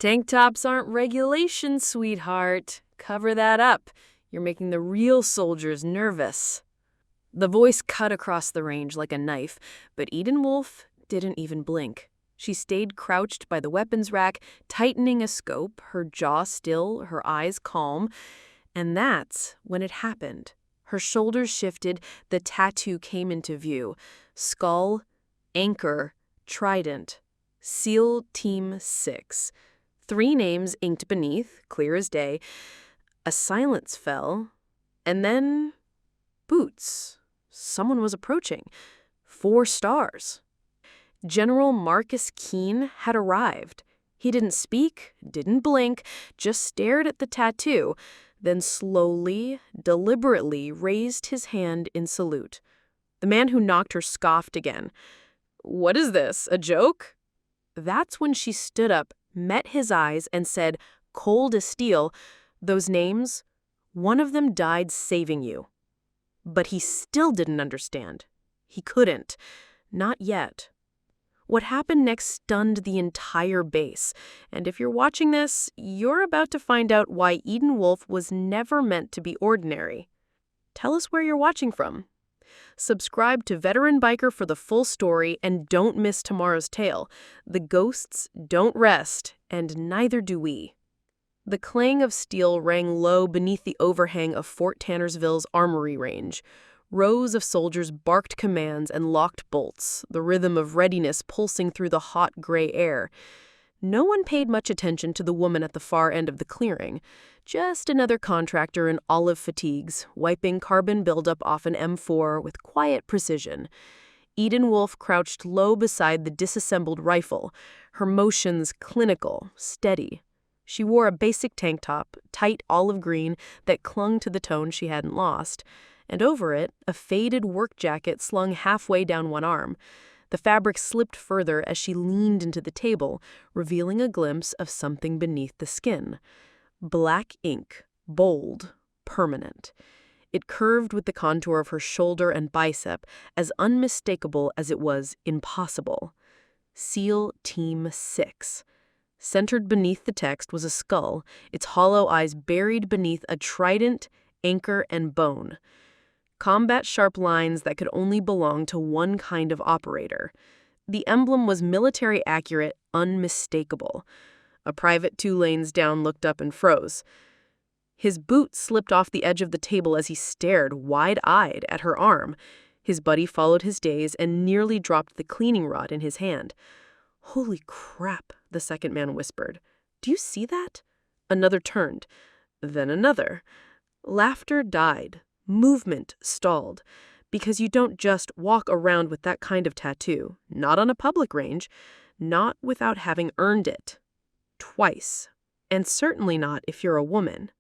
Tank tops aren't regulation, sweetheart. Cover that up. You're making the real soldiers nervous. The voice cut across the range like a knife, but Eden Wolfe didn't even blink. She stayed crouched by the weapons rack, tightening a scope, her jaw still, her eyes calm. And that's when it happened. Her shoulders shifted, the tattoo came into view. Skull, anchor, trident. SEAL Team 6. 3 names inked beneath, clear as day. A silence fell, and then boots. Someone was approaching. 4 stars. General Marcus Keene had arrived. He didn't speak, didn't blink, just stared at the tattoo, then slowly, deliberately raised his hand in salute. The man who knocked her scoffed again. "What is this, a joke?" That's when she stood up, met his eyes, and said, cold as steel, "Those names, one of them died saving you." But he still didn't understand. He couldn't. Not yet. What happened next stunned the entire base, and if you're watching this, you're about to find out why Eden Wolfe was never meant to be ordinary. Tell us where you're watching from. Subscribe to Veteran Biker for the full story, and don't miss tomorrow's tale. The ghosts don't rest, and neither do we. The clang of steel rang low beneath the overhang of Fort Tannersville's armory range. Rows of soldiers barked commands and locked bolts, the rhythm of readiness pulsing through the hot gray air. No one paid much attention to the woman at the far end of the clearing. Just another contractor in olive fatigues, wiping carbon buildup off an M4 with quiet precision. Eden Wolfe crouched low beside the disassembled rifle, her motions clinical, steady. She wore a basic tank top, tight olive green, that clung to the tone she hadn't lost, and over it, a faded work jacket slung halfway down one arm. The fabric slipped further as she leaned into the table, revealing a glimpse of something beneath the skin. Black ink, bold, permanent. It curved with the contour of her shoulder and bicep, as unmistakable as it was impossible. SEAL Team 6. Centered beneath the text was a skull, its hollow eyes buried beneath a trident, anchor, and bone. Combat-sharp lines that could only belong to one kind of operator. The emblem was military-accurate, unmistakable. A private 2 lanes down looked up and froze. His boot slipped off the edge of the table as he stared, wide-eyed, at her arm. His buddy followed his gaze and nearly dropped the cleaning rod in his hand. "Holy crap," the second man whispered. "Do you see that?" Another turned. Then another. Laughter died. Movement stalled. Because you don't just walk around with that kind of tattoo. Not on a public range. Not without having earned it. Twice. And certainly not if you're a woman.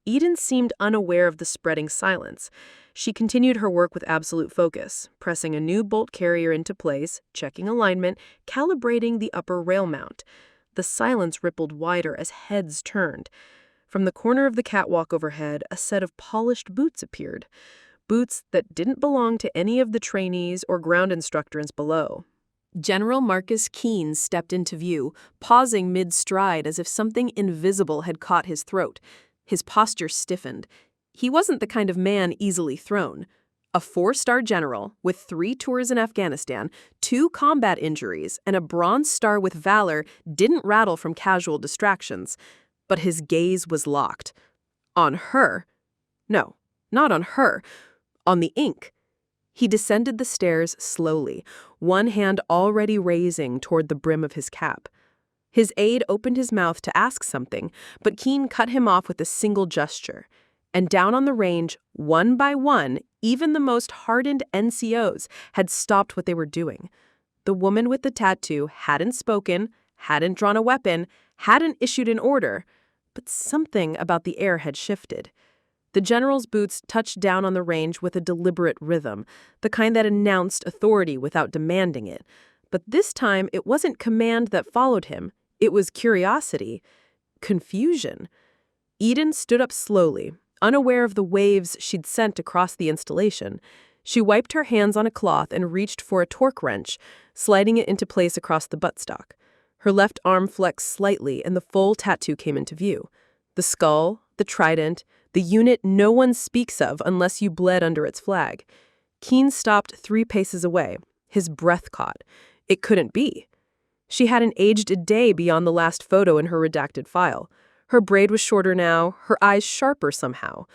Eden seemed unaware of the spreading silence. She continued her work with absolute focus, pressing a new bolt carrier into place, checking alignment, calibrating the upper rail mount. The silence rippled wider as heads turned. From the corner of the catwalk overhead, a set of polished boots appeared. Boots that didn't belong to any of the trainees or ground instructors below. General Marcus Keene stepped into view, pausing mid-stride as if something invisible had caught his throat. His posture stiffened. He wasn't the kind of man easily thrown. A 4-star general with 3 tours in Afghanistan, 2 combat injuries, and a Bronze Star with valor didn't rattle from casual distractions. But his gaze was locked. On her. No, not on her. On the ink. He descended the stairs slowly, one hand already raising toward the brim of his cap. His aide opened his mouth to ask something, but Keene cut him off with a single gesture. And down on the range, one by one, even the most hardened NCOs had stopped what they were doing. The woman with the tattoo hadn't spoken, hadn't drawn a weapon, hadn't issued an order, but something about the air had shifted. The general's boots touched down on the range with a deliberate rhythm, the kind that announced authority without demanding it. But this time, it wasn't command that followed him. It was curiosity. Confusion. Eden stood up slowly, unaware of the waves she'd sent across the installation. She wiped her hands on a cloth and reached for a torque wrench, sliding it into place across the buttstock. Her left arm flexed slightly and the full tattoo came into view. The skull, the trident, the unit no one speaks of unless you bled under its flag. Keen stopped 3 paces away. His breath caught. It couldn't be. She hadn't aged a day beyond the last photo in her redacted file. Her braid was shorter now, her eyes sharper somehow.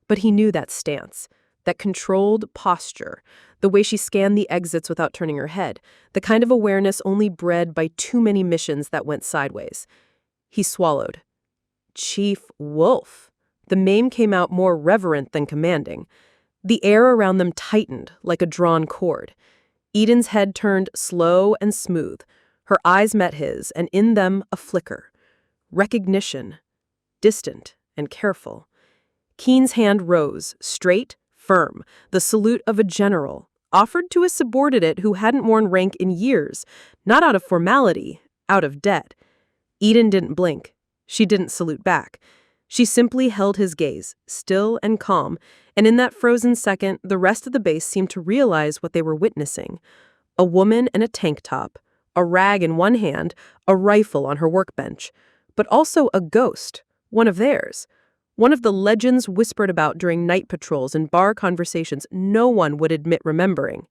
But he knew that stance, that controlled posture, the way she scanned the exits without turning her head, the kind of awareness only bred by too many missions that went sideways. He swallowed. Chief Wolfe. The name came out more reverent than commanding. The air around them tightened like a drawn cord. Eden's head turned slow and smooth. Her eyes met his, and in them a flicker. Recognition. Distant and careful. Keen's hand rose, straight, firm, the salute of a general, offered to a subordinate who hadn't worn rank in years, not out of formality, out of debt. Eden didn't blink. She didn't salute back. She simply held his gaze, still and calm, and in that frozen second, the rest of the base seemed to realize what they were witnessing. A woman in a tank top, a rag in one hand, a rifle on her workbench, but also a ghost, one of theirs. One of the legends whispered about during night patrols and bar conversations no one would admit remembering.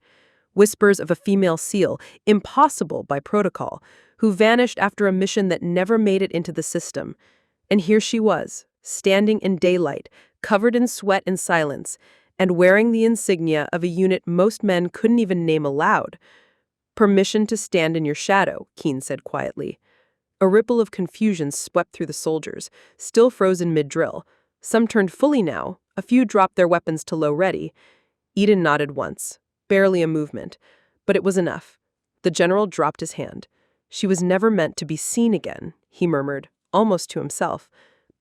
Whispers of a female SEAL, impossible by protocol, who vanished after a mission that never made it into the system. And here she was, standing in daylight, covered in sweat and silence, and wearing the insignia of a unit most men couldn't even name aloud. Permission to stand in your shadow, Keen said quietly. A ripple of confusion swept through the soldiers, still frozen mid-drill. Some turned fully now, a few dropped their weapons to low ready. Eden nodded once, barely a movement, but it was enough. The general dropped his hand. She was never meant to be seen again, he murmured, almost to himself.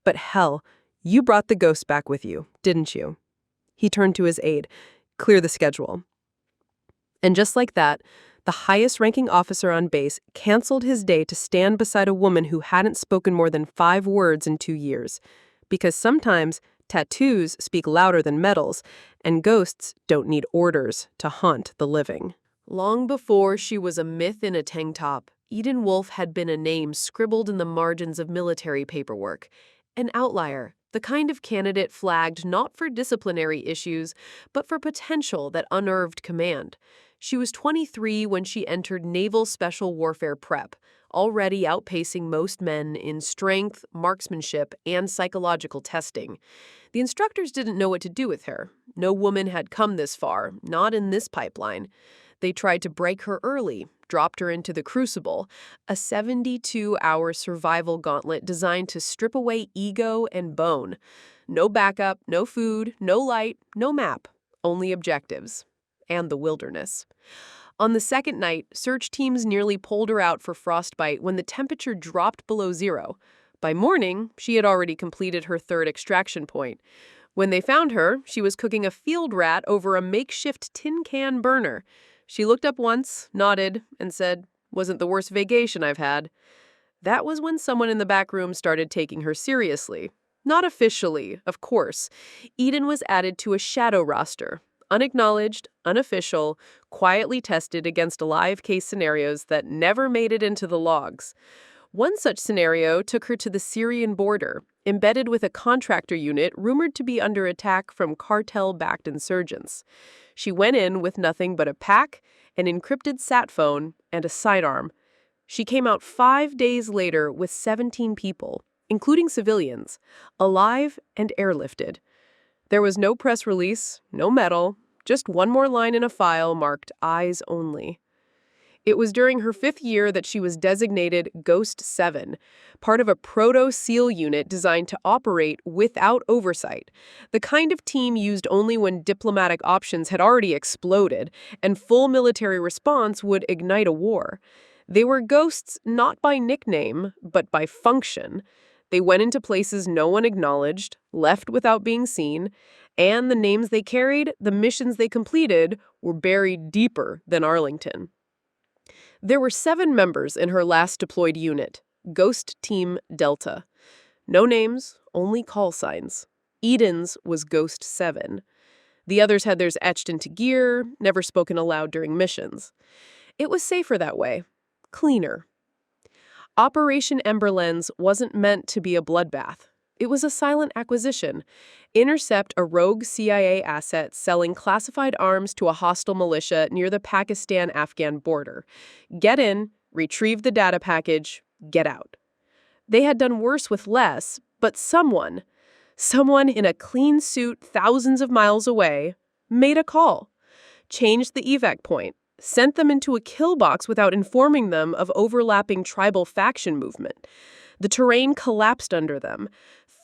But hell, you brought the ghost back with you, didn't you? He turned to his aide. Clear the schedule. And just like that, the highest-ranking officer on base canceled his day to stand beside a woman who hadn't spoken more than 5 words in 2 years. Because sometimes tattoos speak louder than medals, and ghosts don't need orders to haunt the living. Long before she was a myth in a tank top, Eden Wolfe had been a name scribbled in the margins of military paperwork. An outlier, the kind of candidate flagged not for disciplinary issues, but for potential that unnerved command. She was 23 when she entered Naval Special Warfare Prep, already outpacing most men in strength, marksmanship, and psychological testing. The instructors didn't know what to do with her. No woman had come this far, not in this pipeline. They tried to break her early, dropped her into the Crucible, a 72-hour survival gauntlet designed to strip away ego and bone. No backup, no food, no light, no map, only objectives. And the wilderness. On the second night, search teams nearly pulled her out for frostbite when the temperature dropped below 0. By morning, she had already completed her 3rd extraction point. When they found her, she was cooking a field rat over a makeshift tin can burner. She looked up once, nodded, and said, "Wasn't the worst vacation I've had." That was when someone in the back room started taking her seriously. Not officially, of course. Eden was added to a shadow roster. Unacknowledged, unofficial, quietly tested against live case scenarios that never made it into the logs. One such scenario took her to the Syrian border, embedded with a contractor unit rumored to be under attack from cartel-backed insurgents. She went in with nothing but a pack, an encrypted sat phone, and a sidearm. She came out 5 days later with 17 people, including civilians, alive and airlifted. There was no press release, no medal, just one more line in a file marked eyes only. It was during her 5th year that she was designated Ghost 7, part of a proto-SEAL unit designed to operate without oversight, the kind of team used only when diplomatic options had already exploded and full military response would ignite a war. They were ghosts not by nickname, but by function. They went into places no one acknowledged, left without being seen, and the names they carried, the missions they completed, were buried deeper than Arlington. There were 7 members in her last deployed unit, Ghost Team Delta. No names, only call signs. Eden's was Ghost 7. The others had theirs etched into gear, never spoken aloud during missions. It was safer that way. Cleaner. Operation Emberlens wasn't meant to be a bloodbath. It was a silent acquisition. Intercept a rogue CIA asset selling classified arms to a hostile militia near the Pakistan-Afghan border. Get in, retrieve the data package, get out. They had done worse with less, but someone in a clean suit thousands of miles away, made a call, changed the evac point, sent them into a kill box without informing them of overlapping tribal faction movement. The terrain collapsed under them.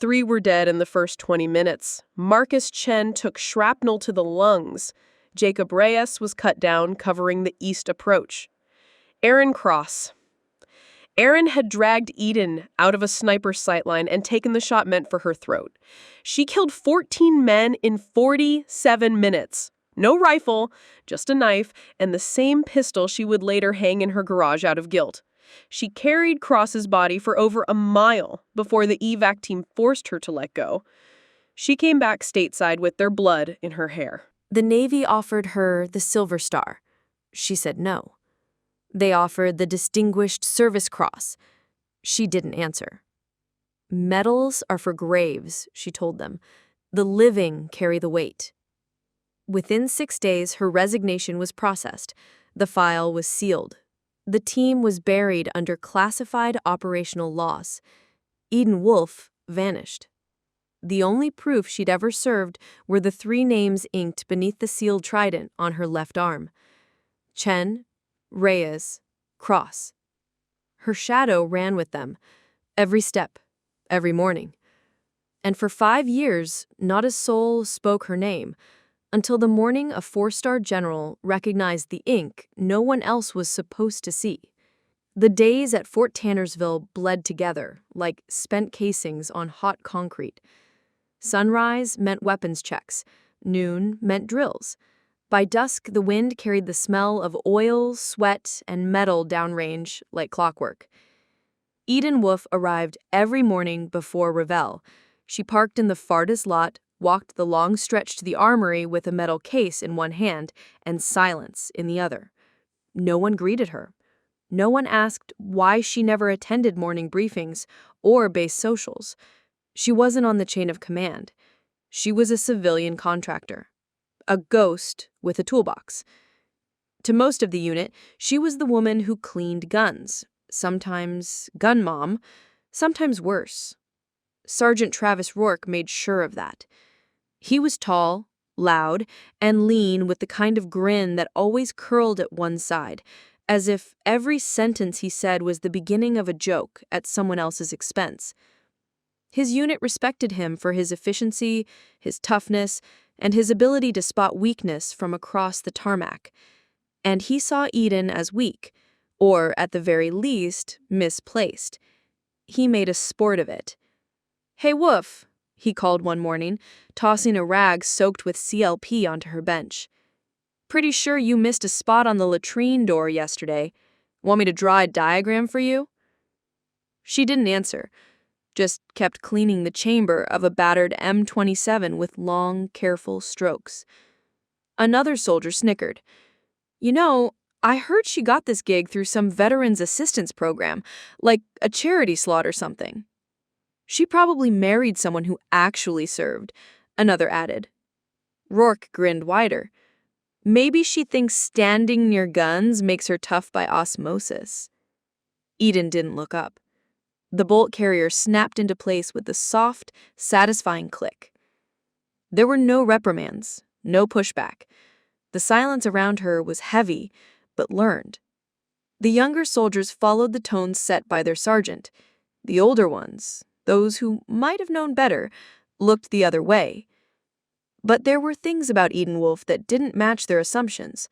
3 were dead in the first 20 minutes. Marcus Chen took shrapnel to the lungs. Jacob Reyes was cut down, covering the east approach. Aaron Cross. Aaron had dragged Eden out of a sniper's sightline and taken the shot meant for her throat. She killed 14 men in 47 minutes. No rifle, just a knife, and the same pistol she would later hang in her garage out of guilt. She carried Cross's body for over a mile before the evac team forced her to let go. She came back stateside with their blood in her hair. The Navy offered her the Silver Star. She said no. They offered the Distinguished Service Cross. She didn't answer. Medals are for graves, she told them. The living carry the weight. Within 6 days, her resignation was processed. The file was sealed. The team was buried under classified operational loss. Eden Wolfe vanished. The only proof she'd ever served were the 3 names inked beneath the sealed trident on her left arm. Chen, Reyes, Cross. Her shadow ran with them, every step, every morning. And for 5 years, not a soul spoke her name, until the morning a 4-star general recognized the ink no one else was supposed to see. The days at Fort Tannersville bled together like spent casings on hot concrete. Sunrise meant weapons checks. Noon meant drills. By dusk, the wind carried the smell of oil, sweat, and metal downrange like clockwork. Eden Wolfe arrived every morning before revel. She parked in the farthest lot, walked the long stretch to the armory with a metal case in one hand and silence in the other. No one greeted her. No one asked why she never attended morning briefings or base socials. She wasn't on the chain of command. She was a civilian contractor. A ghost with a toolbox. To most of the unit, she was the woman who cleaned guns, sometimes gun mom, sometimes worse. Sergeant Travis Rourke made sure of that. He was tall, loud, and lean with the kind of grin that always curled at one side, as if every sentence he said was the beginning of a joke at someone else's expense. His unit respected him for his efficiency, his toughness, and his ability to spot weakness from across the tarmac. And he saw Eden as weak, or at the very least, misplaced. He made a sport of it. "Hey, Wolfe," he called one morning, tossing a rag soaked with CLP onto her bench. "Pretty sure you missed a spot on the latrine door yesterday. Want me to draw a diagram for you?" She didn't answer, just kept cleaning the chamber of a battered M27 with long, careful strokes. Another soldier snickered. "You know, I heard she got this gig through some veterans assistance program, like a charity slot or something." "She probably married someone who actually served," another added. Rourke grinned wider. "Maybe she thinks standing near guns makes her tough by osmosis." Eden didn't look up. The bolt carrier snapped into place with a soft, satisfying click. There were no reprimands, no pushback. The silence around her was heavy, but learned. The younger soldiers followed the tones set by their sergeant. The older ones, those who might have known better, looked the other way. But there were things about Eden Wolfe that didn't match their assumptions.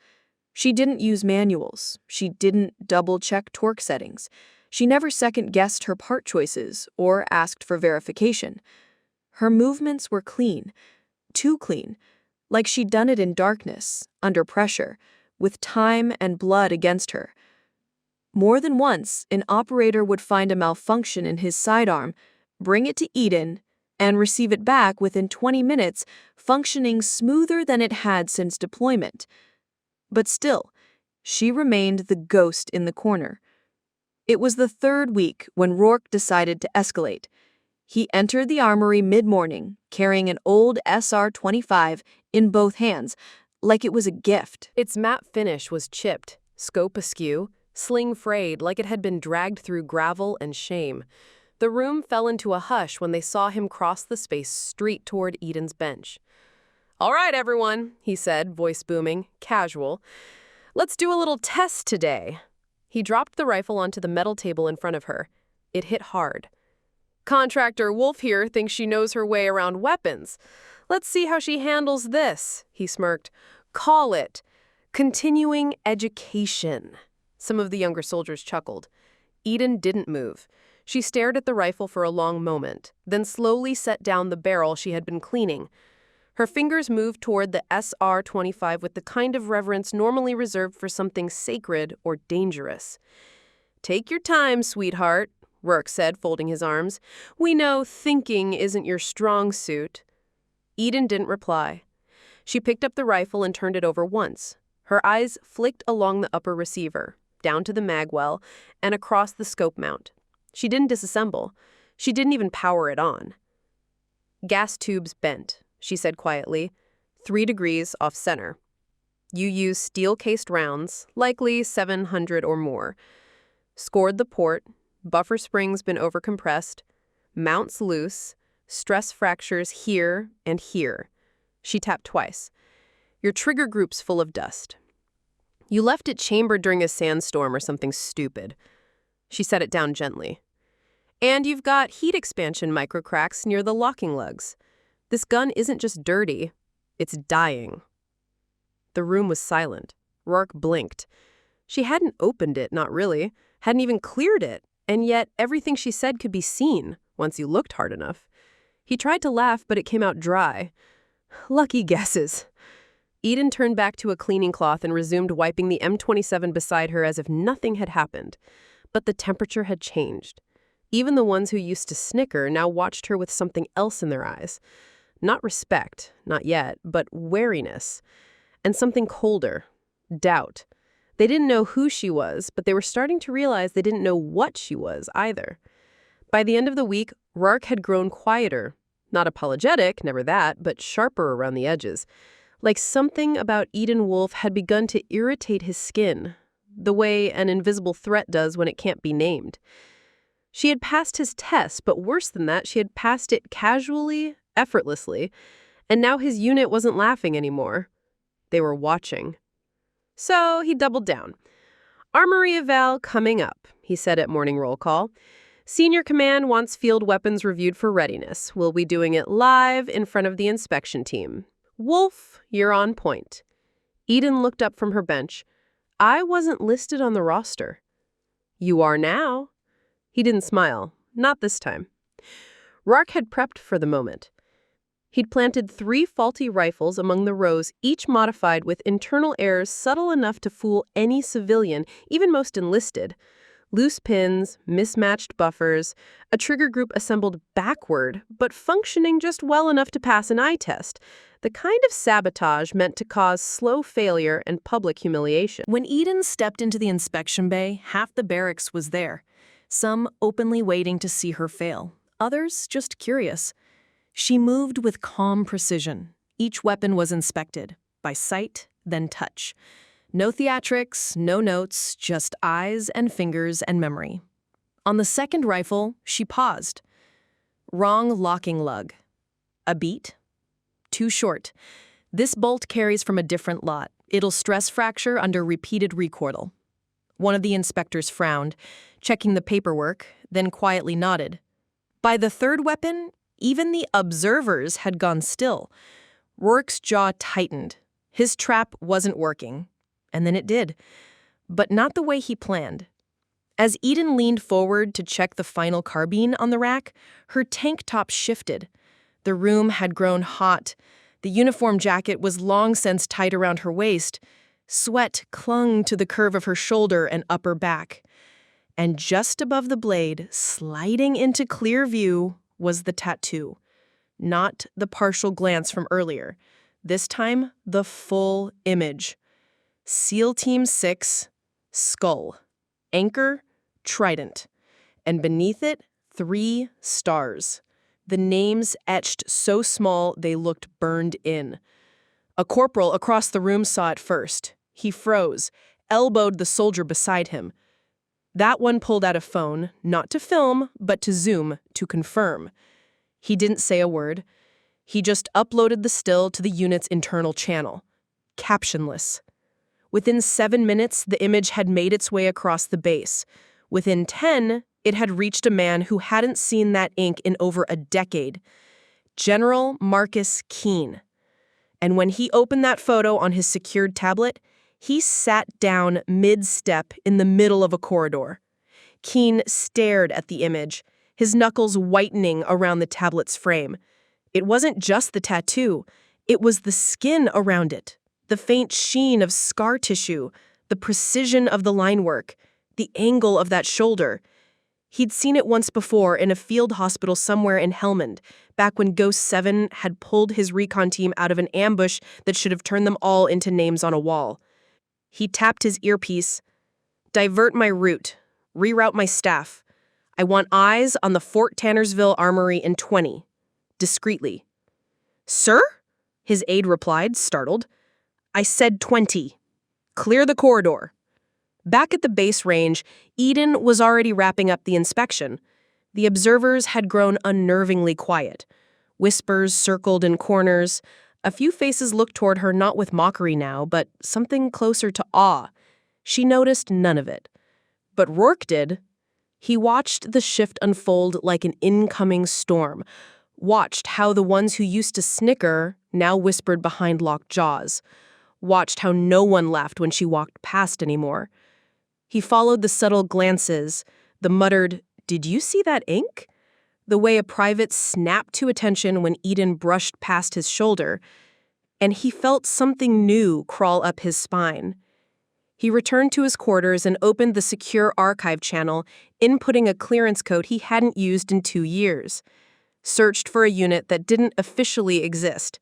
She didn't use manuals. She didn't double-check torque settings. She never second-guessed her part choices or asked for verification. Her movements were clean, too clean, like she'd done it in darkness, under pressure, with time and blood against her. More than once, an operator would find a malfunction in his sidearm, bring it to Eden, and receive it back within 20 minutes, functioning smoother than it had since deployment. But still, she remained the ghost in the corner. It was the third week when Rourke decided to escalate. He entered the armory mid-morning, carrying an old SR-25 in both hands, like it was a gift. Its matte finish was chipped, scope askew, sling frayed like it had been dragged through gravel and shame. The room fell into a hush when they saw him cross the space straight toward Eden's bench. "All right, everyone," he said, voice booming, casual. "Let's do a little test today." He dropped the rifle onto the metal table in front of her. It hit hard. "Contractor Wolfe here thinks she knows her way around weapons. Let's see how she handles this," he smirked. "Call it continuing education." Some of the younger soldiers chuckled. Eden didn't move. She stared at the rifle for a long moment, then slowly set down the barrel she had been cleaning. Her fingers moved toward the SR-25 with the kind of reverence normally reserved for something sacred or dangerous. "Take your time, sweetheart," Rourke said, folding his arms. "We know thinking isn't your strong suit." Eden didn't reply. She picked up the rifle and turned it over once. Her eyes flicked along the upper receiver, down to the mag well, and across the scope mount. She didn't disassemble. She didn't even power it on. "Gas tubes bent," she said quietly, 3 degrees off center. "You use steel-cased rounds, likely 700 or more. Scored the port, buffer springs been overcompressed, mounts loose, stress fractures here and here." She tapped twice. "Your trigger group's full of dust. You left it chambered during a sandstorm or something stupid." She set it down gently. "And you've got heat expansion microcracks near the locking lugs. This gun isn't just dirty, it's dying." The room was silent. Rourke blinked. She hadn't opened it, not really, hadn't even cleared it, and yet everything she said could be seen once you looked hard enough. He tried to laugh, but it came out dry. "Lucky guesses." Eden turned back to a cleaning cloth and resumed wiping the M27 beside her as if nothing had happened. But the temperature had changed. Even the ones who used to snicker now watched her with something else in their eyes. Not respect, not yet, but wariness. And something colder, doubt. They didn't know who she was, but they were starting to realize they didn't know what she was either. By the end of the week, Rourke had grown quieter. Not apologetic, never that, but sharper around the edges. Like something about Eden Wolfe had begun to irritate his skin, the way an invisible threat does when it can't be named. She had passed his test, but worse than that, she had passed it casually, effortlessly, and now his unit wasn't laughing anymore. They were watching. So he doubled down. "Armory eval coming up," he said at morning roll call. "Senior command wants field weapons reviewed for readiness. We'll be doing it live in front of the inspection team. Wolfe, you're on point." Eden looked up from her bench. "I wasn't listed on the roster." "You are now." He didn't smile. Not this time. Rourke had prepped for the moment. He'd planted 3 faulty rifles among the rows, each modified with internal errors subtle enough to fool any civilian, even most enlisted. Loose pins, mismatched buffers, a trigger group assembled backward, but functioning just well enough to pass an eye test. The kind of sabotage meant to cause slow failure and public humiliation. When Eden stepped into the inspection bay, half the barracks was there. Some openly waiting to see her fail, others just curious. She moved with calm precision. Each weapon was inspected, by sight, then touch. No theatrics, no notes, just eyes and fingers and memory. On the second rifle, she paused. Wrong locking lug. A beat? Too short. This bolt carries from a different lot. It'll stress fracture under repeated recoil. One of the inspectors frowned, checking the paperwork, then quietly nodded. By the third weapon, even the observers had gone still. Rourke's jaw tightened. His trap wasn't working. And then it did. But not the way he planned. As Eden leaned forward to check the final carbine on the rack, her tank top shifted. The room had grown hot. The uniform jacket was long since tight around her waist. Sweat clung to the curve of her shoulder and upper back. And just above the blade, sliding into clear view, was the tattoo. Not the partial glance from earlier. This time, the full image. SEAL Team 6, skull. Anchor, Trident. And beneath it, 3 stars. The names etched so small they looked burned in. A corporal across the room saw it first. He froze, elbowed the soldier beside him. That one pulled out a phone, not to film, but to zoom, to confirm. He didn't say a word. He just uploaded the still to the unit's internal channel. Captionless. Within 7 minutes, the image had made its way across the base. Within 10, it had reached a man who hadn't seen that ink in over a decade. General Marcus Keene. And when he opened that photo on his secured tablet, he sat down mid-step in the middle of a corridor. Keene stared at the image, his knuckles whitening around the tablet's frame. It wasn't just the tattoo, it was the skin around it, the faint sheen of scar tissue, the precision of the line work, the angle of that shoulder. He'd seen it once before in a field hospital somewhere in Helmand, back when Ghost 7 had pulled his recon team out of an ambush that should have turned them all into names on a wall. He tapped his earpiece. Divert my route. Reroute my staff. I want eyes on the Fort Tannersville armory in 20. Discreetly. Sir? His aide replied, startled. I said 20. Clear the corridor. Back at the base range, Eden was already wrapping up the inspection. The observers had grown unnervingly quiet. Whispers circled in corners. A few faces looked toward her not with mockery now, but something closer to awe. She noticed none of it. But Rourke did. He watched the shift unfold like an incoming storm, watched how the ones who used to snicker now whispered behind locked jaws, watched how no one laughed when she walked past anymore. He followed the subtle glances, the muttered, "Did you see that ink?" The way a private snapped to attention when Eden brushed past his shoulder, and he felt something new crawl up his spine. He returned to his quarters and opened the secure archive channel, inputting a clearance code he hadn't used in 2 years. Searched for a unit that didn't officially exist.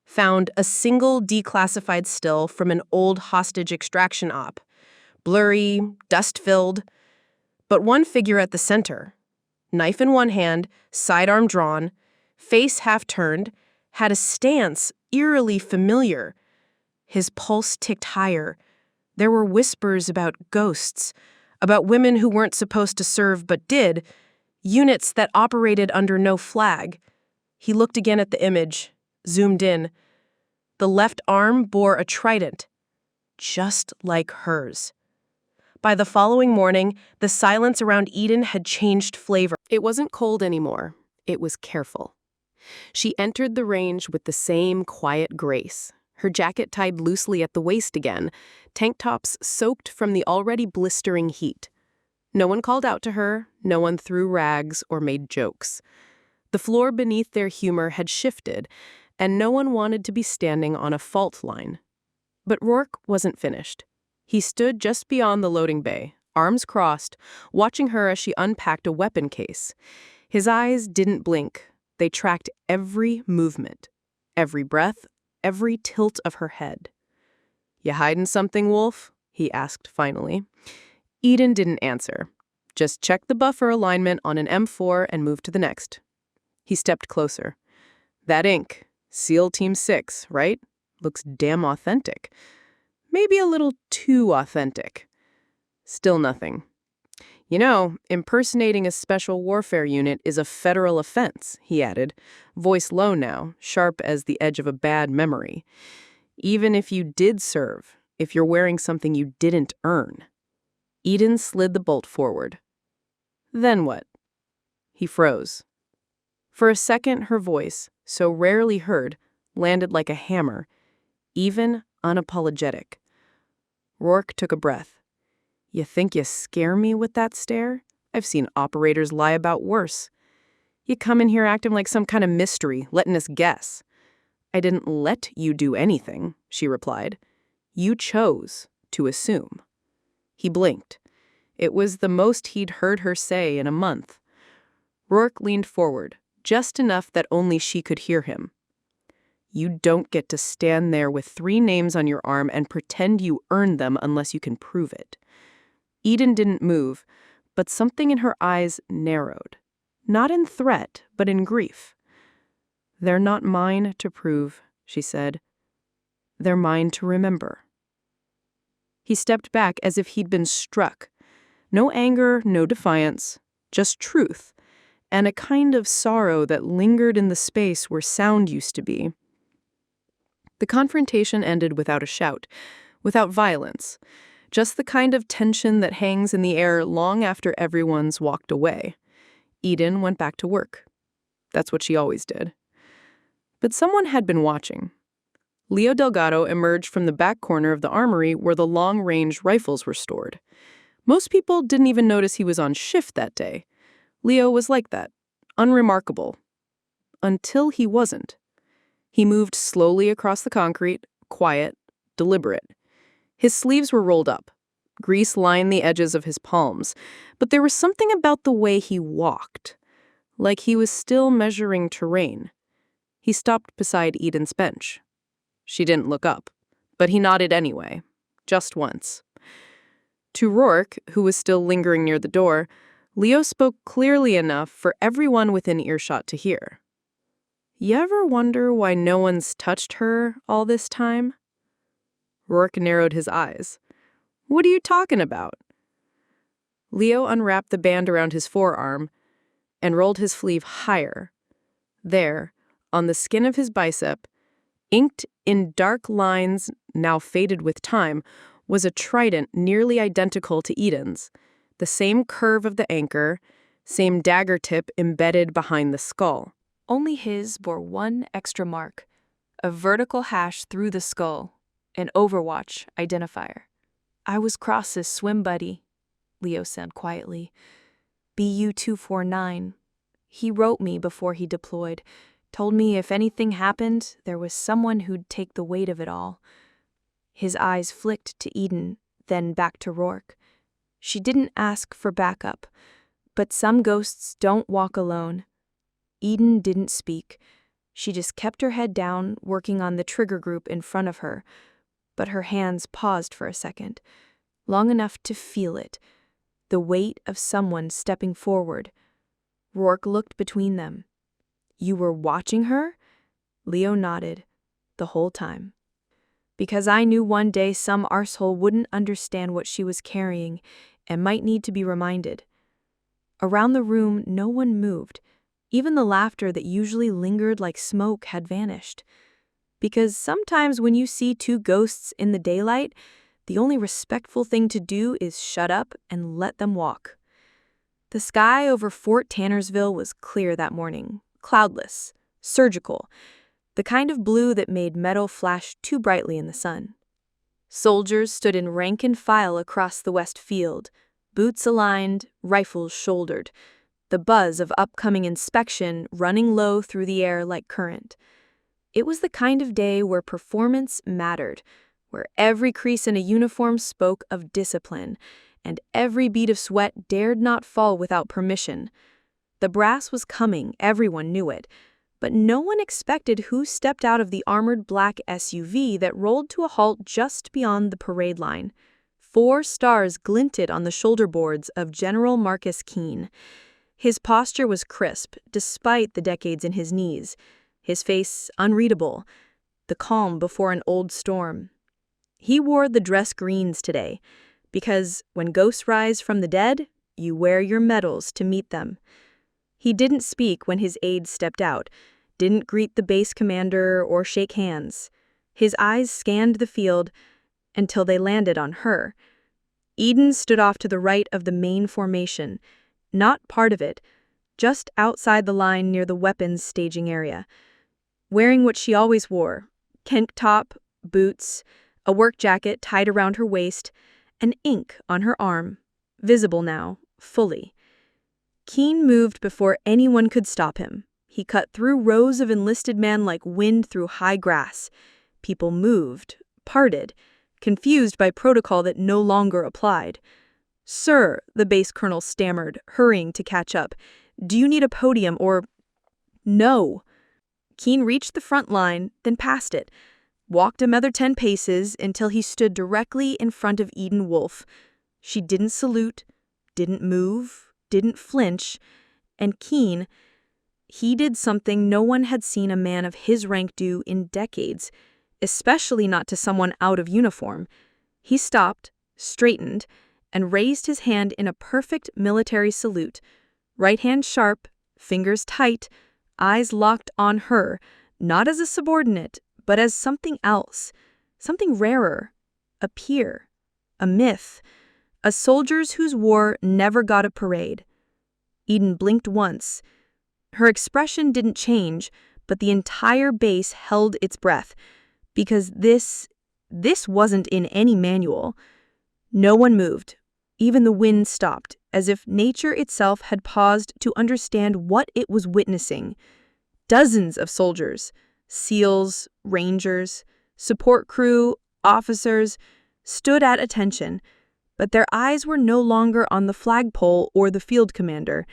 Found a single declassified still from an old hostage extraction op. Blurry, dust-filled, but one figure at the center. Knife in one hand, sidearm drawn, face half-turned, had a stance eerily familiar. His pulse ticked higher. There were whispers about ghosts, about women who weren't supposed to serve but did, units that operated under no flag. He looked again at the image, zoomed in. The left arm bore a trident, just like hers. By the following morning, the silence around Eden had changed flavor. It wasn't cold anymore. It was careful. She entered the range with the same quiet grace, her jacket tied loosely at the waist again, tank tops soaked from the already blistering heat. No one called out to her, no one threw rags or made jokes. The floor beneath their humor had shifted, and no one wanted to be standing on a fault line. But Rourke wasn't finished. He stood just beyond the loading bay, arms crossed, watching her as she unpacked a weapon case. His eyes didn't blink. They tracked every movement, every breath, every tilt of her head. "You hiding something, Wolfe?" he asked finally. Eden didn't answer. Just checked the buffer alignment on an M4 and moved to the next. He stepped closer. "That ink, SEAL Team 6, right? Looks damn authentic. Maybe a little too authentic." Still nothing. "You know, impersonating a special warfare unit is a federal offense," he added, voice low now, sharp as the edge of a bad memory. "Even if you did serve, if you're wearing something you didn't earn." Eden slid the bolt forward. "Then what?" He froze. For a second, her voice, so rarely heard, landed like a hammer, even unapologetic. Rourke took a breath. "You think you scare me with that stare? I've seen operators lie about worse. You come in here acting like some kind of mystery, letting us guess." "I didn't let you do anything," she replied. "You chose to assume." He blinked. It was the most he'd heard her say in a month. Rourke leaned forward, just enough that only she could hear him. "You don't get to stand there with 3 names on your arm and pretend you earned them unless you can prove it." Eden didn't move, but something in her eyes narrowed. Not in threat, but in grief. "They're not mine to prove," she said. "They're mine to remember." He stepped back as if he'd been struck. No anger, no defiance, just truth, and a kind of sorrow that lingered in the space where sound used to be. The confrontation ended without a shout, without violence, just the kind of tension that hangs in the air long after everyone's walked away. Eden went back to work. That's what she always did. But someone had been watching. Leo Delgado emerged from the back corner of the armory where the long-range rifles were stored. Most people didn't even notice he was on shift that day. Leo was like that, unremarkable. Until he wasn't. He moved slowly across the concrete, quiet, deliberate. His sleeves were rolled up. Grease lined the edges of his palms, but there was something about the way he walked, like he was still measuring terrain. He stopped beside Eden's bench. She didn't look up, but he nodded anyway, just once. To Rourke, who was still lingering near the door, Leo spoke clearly enough for everyone within earshot to hear. "You ever wonder why no one's touched her all this time?" Rourke narrowed his eyes. "What are you talking about?" Leo unwrapped the band around his forearm and rolled his sleeve higher. There, on the skin of his bicep, inked in dark lines now faded with time, was a trident nearly identical to Eden's, the same curve of the anchor, same dagger tip embedded behind the skull. Only his bore one extra mark, a vertical hash through the skull, an overwatch identifier. "I was Cross's swim buddy," Leo said quietly. "BU-249. He wrote me before he deployed, told me if anything happened, there was someone who'd take the weight of it all." His eyes flicked to Eden, then back to Rourke. She didn't ask for backup, but some ghosts don't walk alone. Eden didn't speak. She just kept her head down, working on the trigger group in front of her, but her hands paused for a second, long enough to feel it, the weight of someone stepping forward. Rourke looked between them. "You were watching her?" Leo nodded, the whole time. "Because I knew one day some arsehole wouldn't understand what she was carrying and might need to be reminded." Around the room, no one moved. Even the laughter that usually lingered like smoke had vanished. Because sometimes when you see two ghosts in the daylight, the only respectful thing to do is shut up and let them walk. The sky over Fort Tannersville was clear that morning, cloudless, surgical, the kind of blue that made metal flash too brightly in the sun. Soldiers stood in rank and file across the west field, boots aligned, rifles shouldered, the buzz of upcoming inspection running low through the air like current. It was the kind of day where performance mattered, where every crease in a uniform spoke of discipline, and every bead of sweat dared not fall without permission. The brass was coming, everyone knew it, but no one expected who stepped out of the armored black SUV that rolled to a halt just beyond the parade line. 4 stars glinted on the shoulder boards of General Marcus Keene. His posture was crisp, despite the decades in his knees. His face unreadable, the calm before an old storm. He wore the dress greens today, because when ghosts rise from the dead, you wear your medals to meet them. He didn't speak when his aides stepped out, didn't greet the base commander or shake hands. His eyes scanned the field until they landed on her. Eden stood off to the right of the main formation, not part of it, just outside the line near the weapons staging area. Wearing what she always wore, Kent top, boots, a work jacket tied around her waist, and ink on her arm, visible now, fully. Keene moved before anyone could stop him. He cut through rows of enlisted men like wind through high grass. People moved, parted, confused by protocol that no longer applied. "Sir," the base colonel stammered, hurrying to catch up. "Do you need a podium or—" "No." Keene reached the front line, then past it, walked another 10 paces until he stood directly in front of Eden Wolfe. She didn't salute, didn't move, didn't flinch, and Keen, he did something no one had seen a man of his rank do in decades, especially not to someone out of uniform. He stopped, straightened, and raised his hand in a perfect military salute, right hand sharp, fingers tight, eyes locked on her, not as a subordinate, but as something else, something rarer, a peer, a myth, a soldiers whose war never got a parade. Eden blinked once. Her expression didn't change, but the entire base held its breath, because this wasn't in any manual. No one moved. Even the wind stopped, as if nature itself had paused to understand what it was witnessing. Dozens of soldiers, SEALs, Rangers, support crew, officers, stood at attention, but their eyes were no longer on the flagpole or the field commander.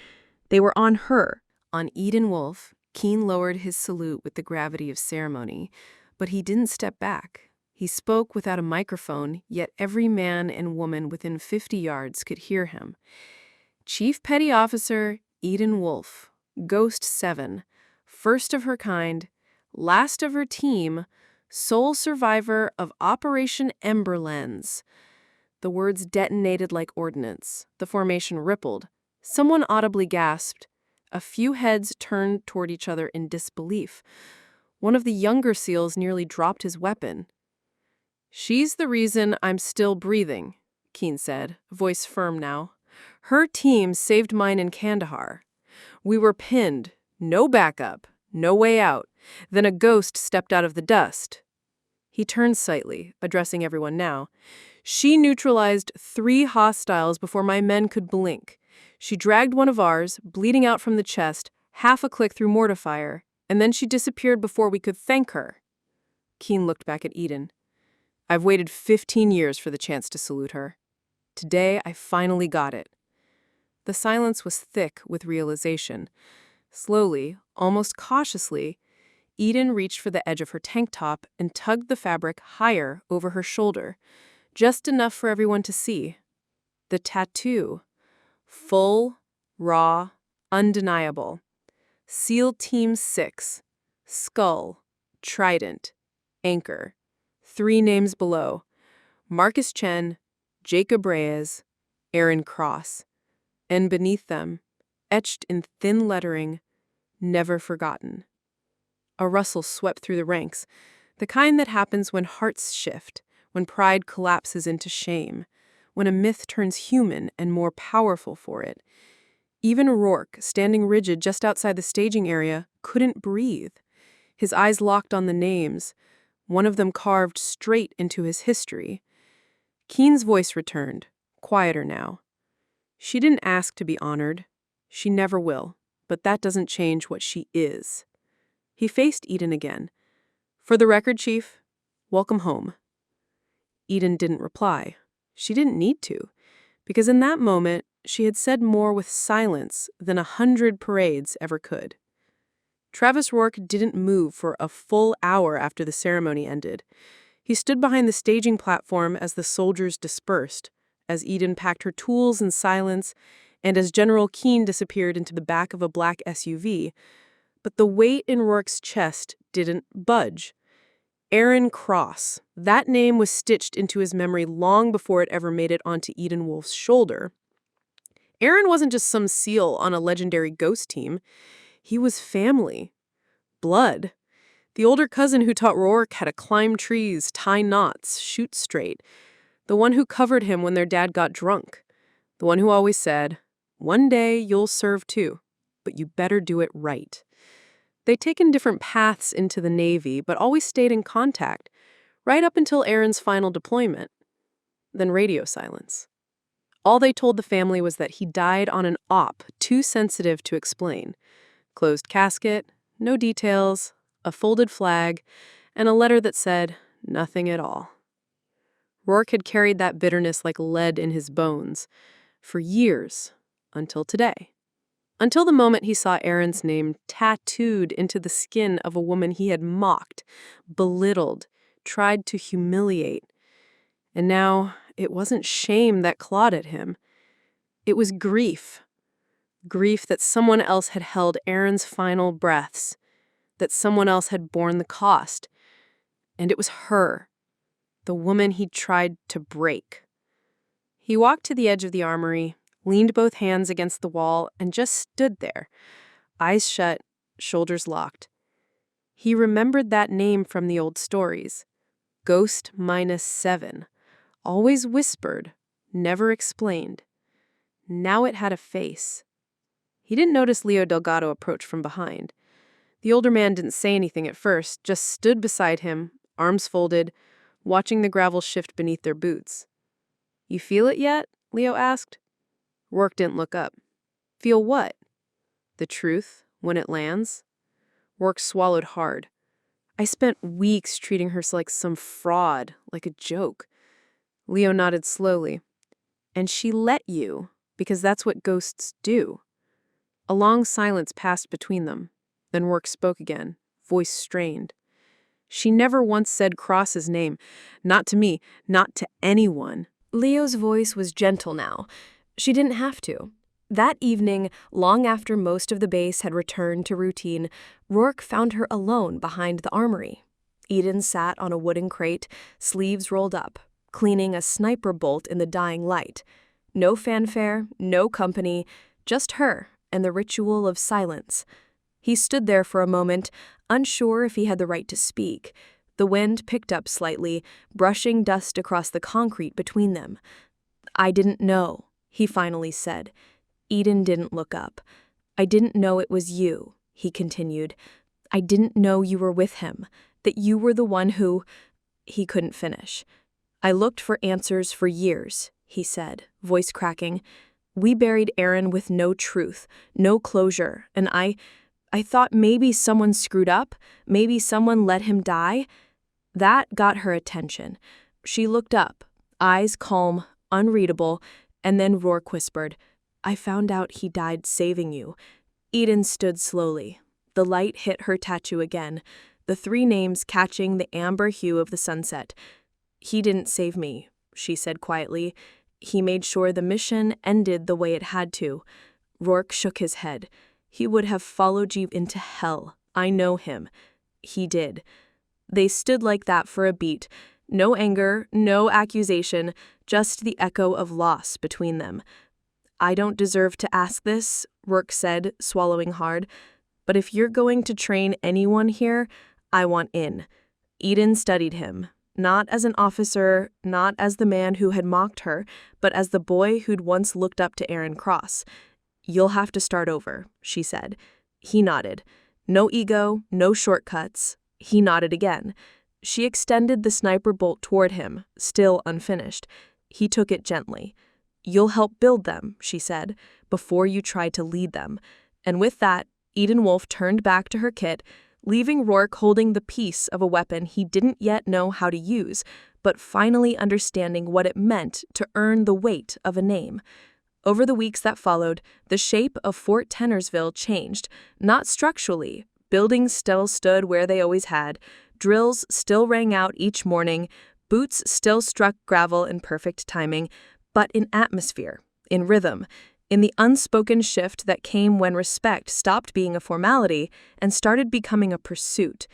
They were on her. On Eden Wolfe, Keen lowered his salute with the gravity of ceremony, but he didn't step back. He spoke without a microphone, yet every man and woman within 50 yards could hear him. Chief Petty Officer Eden Wolfe, Ghost 7, first of her kind, last of her team, sole survivor of Operation Ember Lens. The words detonated like ordnance. The formation rippled. Someone audibly gasped. A few heads turned toward each other in disbelief. One of the younger SEALs nearly dropped his weapon. "She's the reason I'm still breathing," Keen said, voice firm now. "Her team saved mine in Kandahar. We were pinned, no backup, no way out. Then a ghost stepped out of the dust." He turned slightly, addressing everyone now. "She neutralized 3 hostiles before my men could blink. She dragged one of ours, bleeding out from the chest, half a click through mortar fire, and then she disappeared before we could thank her." Keen looked back at Eden. "I've waited 15 years for the chance to salute her. Today, I finally got it." The silence was thick with realization. Slowly, almost cautiously, Eden reached for the edge of her tank top and tugged the fabric higher over her shoulder, just enough for everyone to see. The tattoo. Full, raw, undeniable. SEAL Team 6. Skull. Trident. Anchor. 3 names below. Marcus Chen, Jacob Reyes, Aaron Cross. And beneath them, etched in thin lettering, "Never forgotten." A rustle swept through the ranks, the kind that happens when hearts shift, when pride collapses into shame, when a myth turns human and more powerful for it. Even Rourke, standing rigid just outside the staging area, couldn't breathe. His eyes locked on the names, one of them carved straight into his history. Keen's voice returned, quieter now. "She didn't ask to be honored. She never will, but that doesn't change what she is." He faced Eden again. "For the record, Chief, welcome home." Eden didn't reply. She didn't need to, because in that moment, she had said more with silence than 100 parades ever could. Travis Rourke didn't move for a full hour after the ceremony ended. He stood behind the staging platform as the soldiers dispersed, as Eden packed her tools in silence, and as General Keen disappeared into the back of a black SUV. But the weight in Rourke's chest didn't budge. Aaron Cross. That name was stitched into his memory long before it ever made it onto Eden Wolfe's shoulder. Aaron wasn't just some SEAL on a legendary ghost team. He was family. Blood. The older cousin who taught Rourke how to climb trees, tie knots, shoot straight. The one who covered him when their dad got drunk. The one who always said, "One day you'll serve too, but you better do it right." They'd taken different paths into the Navy, but always stayed in contact, right up until Aaron's final deployment. Then radio silence. All they told the family was that he died on an op too sensitive to explain. Closed casket, no details, a folded flag, and a letter that said nothing at all. Rourke had carried that bitterness like lead in his bones for years, until today. Until the moment he saw Aaron's name tattooed into the skin of a woman he had mocked, belittled, tried to humiliate. And now it wasn't shame that clawed at him. It was grief. Grief that someone else had held Aaron's final breaths, that someone else had borne the cost. And it was her, the woman he'd tried to break. He walked to the edge of the armory, leaned both hands against the wall, and just stood there, eyes shut, shoulders locked. He remembered that name from the old stories. Ghost -7. Always whispered, never explained. Now it had a face. He didn't notice Leo Delgado approach from behind. The older man didn't say anything at first, just stood beside him, arms folded, watching the gravel shift beneath their boots. "You feel it yet?" Leo asked. Rourke didn't look up. "Feel what?" "The truth, when it lands." Rourke swallowed hard. "I spent weeks treating her like some fraud, like a joke." Leo nodded slowly. "And she let you, because that's what ghosts do." A long silence passed between them. Then Rourke spoke again, voice strained. "She never once said Cross's name. Not to me, not to anyone." Leo's voice was gentle now. She didn't have to. That evening, long after most of the base had returned to routine, Rourke found her alone behind the armory. Eden sat on a wooden crate, sleeves rolled up, cleaning a sniper bolt in the dying light. No fanfare, no company, just her and the ritual of silence. He stood there for a moment, unsure if he had the right to speak. The wind picked up slightly, brushing dust across the concrete between them. "I didn't know," he finally said. Eden didn't look up. "I didn't know it was you," he continued. "I didn't know you were with him, that you were the one who—" He couldn't finish. "I looked for answers for years," he said, voice cracking. "We buried Aaron with no truth, no closure, and I thought maybe someone screwed up, maybe someone let him die." That got her attention. She looked up, eyes calm, unreadable, and then Rourke whispered, "I found out he died saving you." Eden stood slowly. The light hit her tattoo again, the three names catching the amber hue of the sunset. "He didn't save me," she said quietly. "He made sure the mission ended the way it had to." Rourke shook his head. "He would have followed you into hell. I know him." "He did." They stood like that for a beat. No anger, no accusation, just the echo of loss between them. "I don't deserve to ask this," Rourke said, swallowing hard. "But if you're going to train anyone here, I want in." Eden studied him, not as an officer, not as the man who had mocked her, but as the boy who'd once looked up to Aaron Cross. "You'll have to start over," she said. He nodded. No ego, no shortcuts. He nodded again. She extended the sniper bolt toward him, still unfinished. He took it gently. "You'll help build them," she said, "before you try to lead them." And with that, Eden Wolfe turned back to her kit, leaving Rourke holding the piece of a weapon he didn't yet know how to use, but finally understanding what it meant to earn the weight of a name. Over the weeks that followed, the shape of Fort Tannersville changed, not structurally. Buildings still stood where they always had, drills still rang out each morning, boots still struck gravel in perfect timing, but in atmosphere, in rhythm, in the unspoken shift that came when respect stopped being a formality and started becoming a pursuit.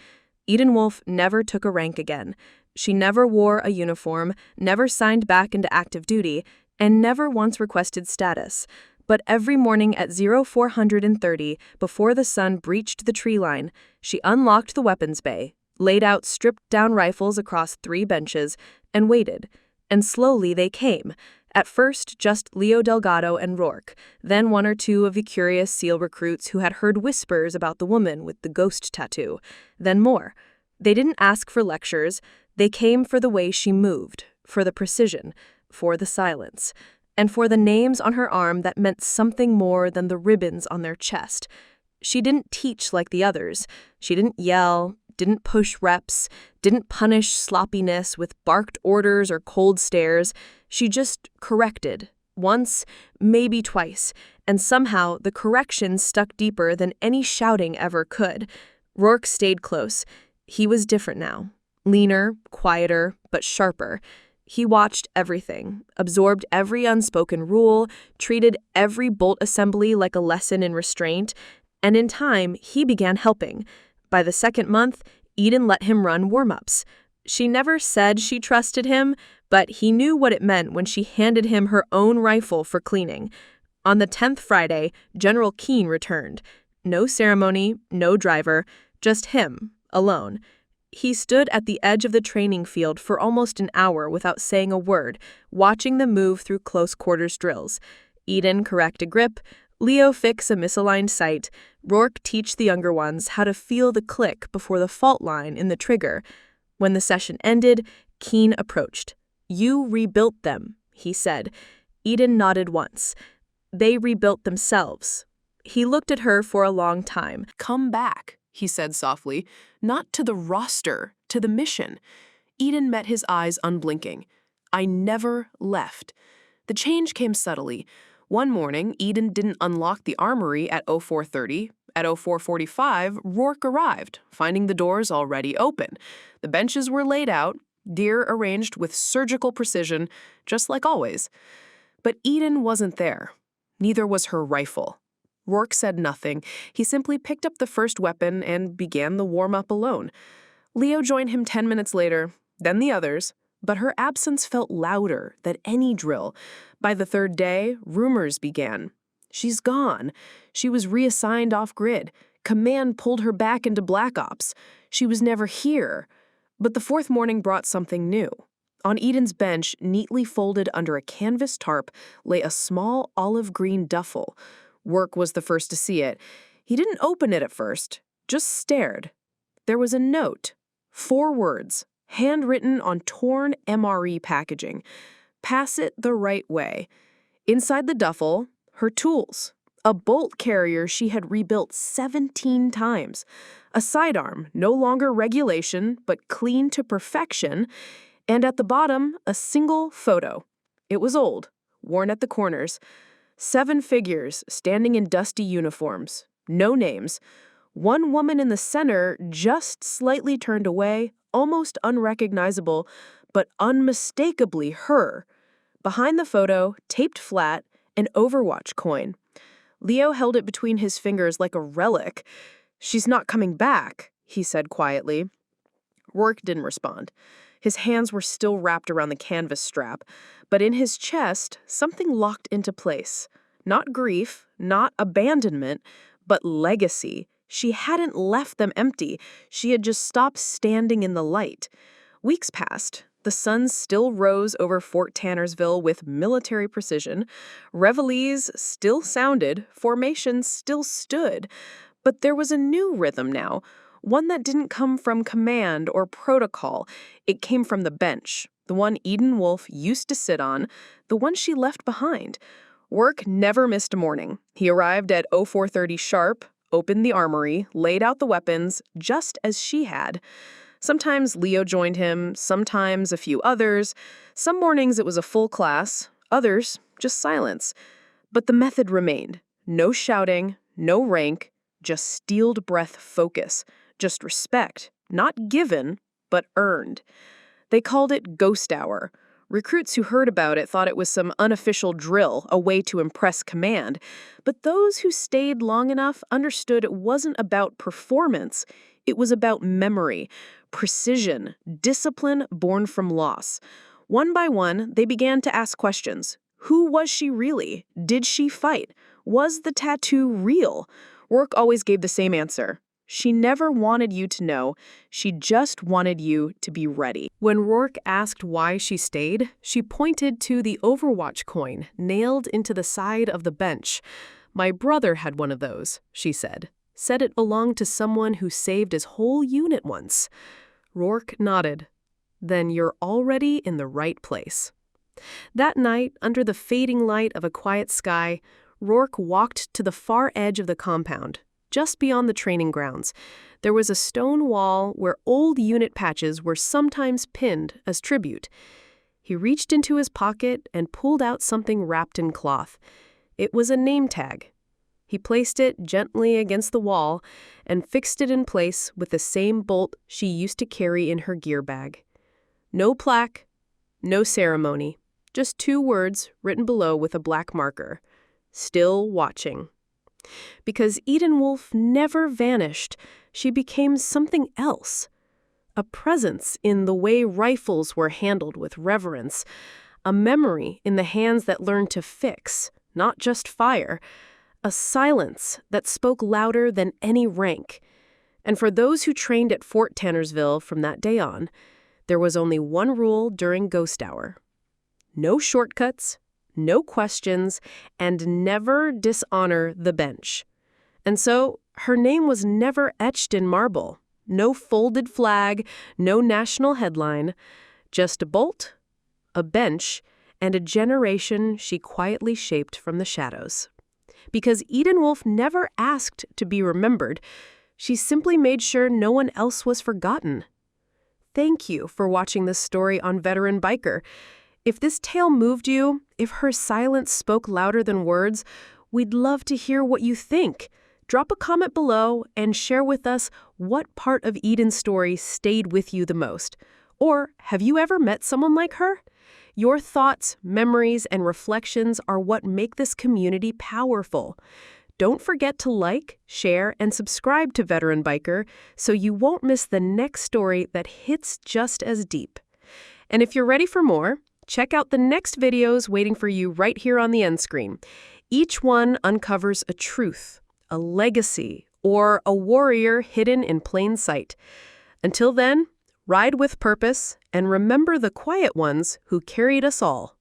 Eden Wolfe never took a rank again. She never wore a uniform, never signed back into active duty, and never once requested status. But every morning at 0430, before the sun breached the tree line, she unlocked the weapons bay, laid out stripped-down rifles across 3 benches, and waited. And slowly they came. At first, just Leo Delgado and Rourke, then 1 or 2 of the curious SEAL recruits who had heard whispers about the woman with the ghost tattoo, then more. They didn't ask for lectures. They came for the way she moved, for the precision, for the silence, and for the names on her arm that meant something more than the ribbons on their chest. She didn't teach like the others. She didn't yell, didn't push reps, didn't punish sloppiness with barked orders or cold stares. She just corrected, once, maybe twice, and somehow the correction stuck deeper than any shouting ever could. Rourke stayed close. He was different now. Leaner, quieter, but sharper. He watched everything, absorbed every unspoken rule, treated every bolt assembly like a lesson in restraint, and in time, he began helping. By the second month, Eden let him run warm-ups. She never said she trusted him, but he knew what it meant when she handed him her own rifle for cleaning. On the 10th Friday, General Keene returned. No ceremony, no driver, just him, alone. He stood at the edge of the training field for almost an hour without saying a word, watching them move through close-quarters drills. Eden correct a grip, Leo fix a misaligned sight, Rourke teach the younger ones how to feel the click before the fault line in the trigger. When the session ended, Keene approached. "You rebuilt them," he said. Eden nodded once. "They rebuilt themselves." He looked at her for a long time. "Come back," he said softly, "not to the roster, to the mission." Eden met his eyes unblinking. "I never left." The change came subtly. One morning, Eden didn't unlock the armory at 04:30. At 04:45, Rourke arrived, finding the doors already open. The benches were laid out, deer arranged with surgical precision, just like always. But Eden wasn't there. Neither was her rifle. Rourke said nothing. He simply picked up the first weapon and began the warm-up alone. Leo joined him 10 minutes later, then the others, but her absence felt louder than any drill. By the third day, rumors began. "She's gone." She was reassigned off-grid. Command pulled her back into Black Ops. She was never here. But the fourth morning brought something new. On Eden's bench, neatly folded under a canvas tarp, lay a small olive-green duffel. Rourke was the first to see it. He didn't open it at first, just stared. There was a note. 4 words, handwritten on torn MRE packaging. "Pass it the right way." Inside the duffel, her tools. A bolt carrier she had rebuilt 17 times. A sidearm, no longer regulation, but clean to perfection. And at the bottom, a single photo. It was old, worn at the corners. 7 figures standing in dusty uniforms. No names. One woman in the center, just slightly turned away, almost unrecognizable, but unmistakably her. Behind the photo, taped flat, an Overwatch coin. Leo held it between his fingers like a relic. "She's not coming back," he said quietly. Rourke didn't respond. His hands were still wrapped around the canvas strap, but in his chest, something locked into place. Not grief, not abandonment, but legacy. She hadn't left them empty. She had just stopped standing in the light. Weeks passed. The sun still rose over Fort Tannersville with military precision. Reveillees still sounded. Formations still stood. But there was a new rhythm now. One that didn't come from command or protocol. It came from the bench, the one Eden Wolfe used to sit on, the one she left behind. Rourke never missed a morning. He arrived at 04:30 sharp, opened the armory, laid out the weapons, just as she had. Sometimes Leo joined him, sometimes a few others. Some mornings it was a full class, others just silence. But the method remained. No shouting, no rank, just steeled breath focus. Just respect, not given, but earned. They called it Ghost Hour. Recruits who heard about it thought it was some unofficial drill, a way to impress command. But those who stayed long enough understood it wasn't about performance. It was about memory, precision, discipline born from loss. One by one, they began to ask questions. Who was she really? Did she fight? Was the tattoo real? Rourke always gave the same answer. She never wanted you to know. She just wanted you to be ready. When Rourke asked why she stayed, she pointed to the Overwatch coin nailed into the side of the bench. "My brother had one of those," she said. "Said it belonged to someone who saved his whole unit once." Rourke nodded. "Then you're already in the right place." That night, under the fading light of a quiet sky, Rourke walked to the far edge of the compound. Just beyond the training grounds, there was a stone wall where old unit patches were sometimes pinned as tribute. He reached into his pocket and pulled out something wrapped in cloth. It was a name tag. He placed it gently against the wall and fixed it in place with the same bolt she used to carry in her gear bag. No plaque, No ceremony. Just 2 words written below with a black marker. Still watching. Because Eden Wolfe never vanished, she became something else. A presence in the way rifles were handled with reverence. A memory in the hands that learned to fix, not just fire. A silence that spoke louder than any rank. And for those who trained at Fort Tannersville from that day on, there was only one rule during Ghost Hour. No shortcuts, no questions, and never dishonor the bench. And so, her name was never etched in marble. No folded flag, no national headline. Just a bolt, a bench, and a generation she quietly shaped from the shadows. Because Eden Wolfe never asked to be remembered, she simply made sure no one else was forgotten. Thank you for watching this story on Veteran Biker. If this tale moved you, if her silence spoke louder than words, we'd love to hear what you think. Drop a comment below and share with us what part of Eden's story stayed with you the most. Or have you ever met someone like her? Your thoughts, memories, and reflections are what make this community powerful. Don't forget to like, share, and subscribe to Veteran Biker so you won't miss the next story that hits just as deep. And if you're ready for more, check out the next videos waiting for you right here on the end screen. Each one uncovers a truth, a legacy, or a warrior hidden in plain sight. Until then, ride with purpose and remember the quiet ones who carried us all.